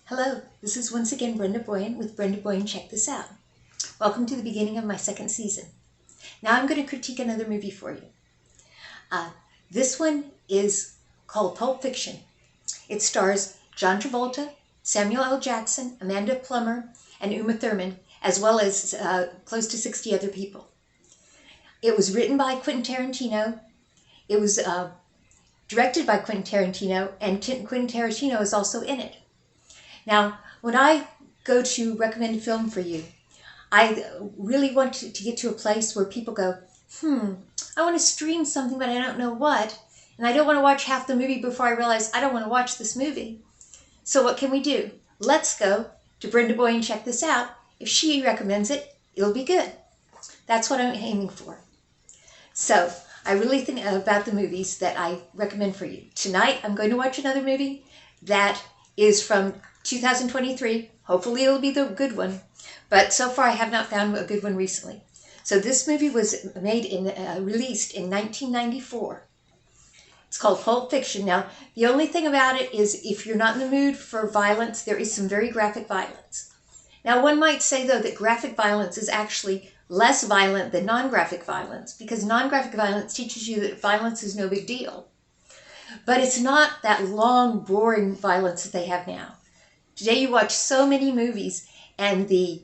Hello, this is once again Brenda Boyan with Brenda Boyan Check This Out. Welcome to the beginning of my second season. Now I'm going to critique another movie for you. This one is called Pulp Fiction. It stars John Travolta, Samuel L. Jackson, Amanda Plummer, and Uma Thurman, as well as close to 60 other people. It was written by Quentin Tarantino. It was directed by Quentin Tarantino, and Quentin Tarantino is also in it. Now, when I go to recommend a film for you, I really want to get to a place where people go, I want to stream something, but I don't know what. And I don't want to watch half the movie before I realize I don't want to watch this movie. So what can we do? Let's go to Brenda Boyan Check This Out. If she recommends it, it'll be good. That's what I'm aiming for. So I really think about the movies that I recommend for you. Tonight, I'm going to watch another movie that is from 2023. Hopefully it'll be the good one. But so far I have not found a good one recently. So this movie was released in 1994. It's called Pulp Fiction. Now, the only thing about it is if you're not in the mood for violence, there is some very graphic violence. Now, one might say, though, that graphic violence is actually less violent than non-graphic violence, because non-graphic violence teaches you that violence is no big deal. But it's not that long, boring violence that they have now. Today you watch so many movies, and the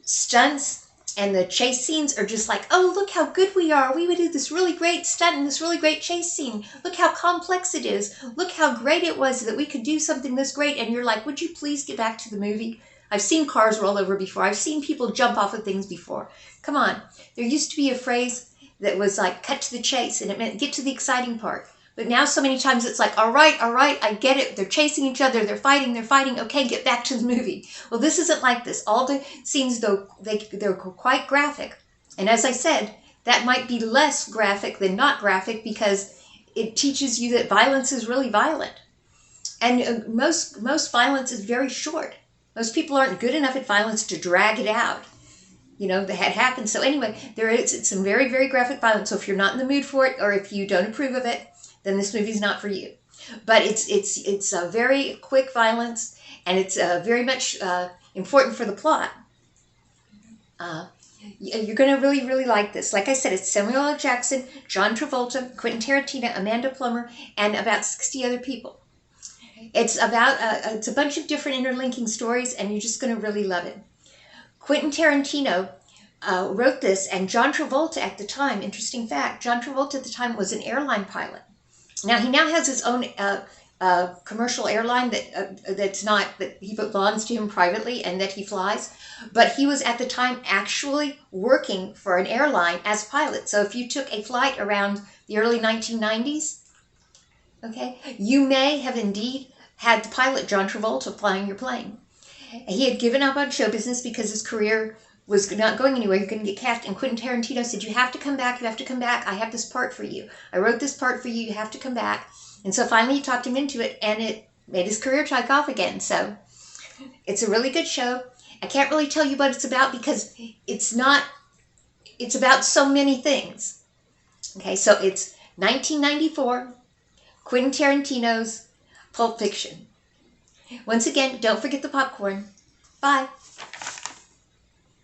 stunts and the chase scenes are just like, oh, look how good we are. We would do this really great stunt and this really great chase scene. Look how complex it is. Look how great it was that we could do something this great. And you're like, would you please get back to the movie? I've seen cars roll over before. I've seen people jump off of things before. Come on. There used to be a phrase that was like, cut to the chase, and it meant get to the exciting part. But now so many times it's like, all right, I get it. They're chasing each other. They're fighting. Okay, get back to the movie. Well, this isn't like this. All the scenes, though, they're quite graphic. And as I said, that might be less graphic than not graphic because it teaches you that violence is really violent. And most violence is very short. Most people aren't good enough at violence to drag it out. You know, that had happened. So anyway, it's some very, very graphic violence. So if you're not in the mood for it, or if you don't approve of it, then this movie's not for you. But it's a very quick violence, and it's very much important for the plot. You're going to really, really like this. Like I said, it's Samuel L. Jackson, John Travolta, Quentin Tarantino, Amanda Plummer, and about 60 other people. It's about it's a bunch of different interlinking stories, and you're just going to really love it. Quentin Tarantino wrote this, and John Travolta at the time, interesting fact, John Travolta at the time was an airline pilot. Now, he now has his own commercial airline that he belongs to him privately and that he flies. But he was at the time actually working for an airline as a pilot. So if you took a flight around the early 1990s, okay, you may have indeed had the pilot John Travolta flying your plane. He had given up on show business because his career was not going anywhere. You're going to get cast. And Quentin Tarantino said, you have to come back. You have to come back. I have this part for you. I wrote this part for you. You have to come back. And so finally he talked him into it, and it made his career take off again. So it's a really good show. I can't really tell you what it's about because it's about so many things. Okay, so it's 1994, Quentin Tarantino's Pulp Fiction. Once again, don't forget the popcorn. Bye.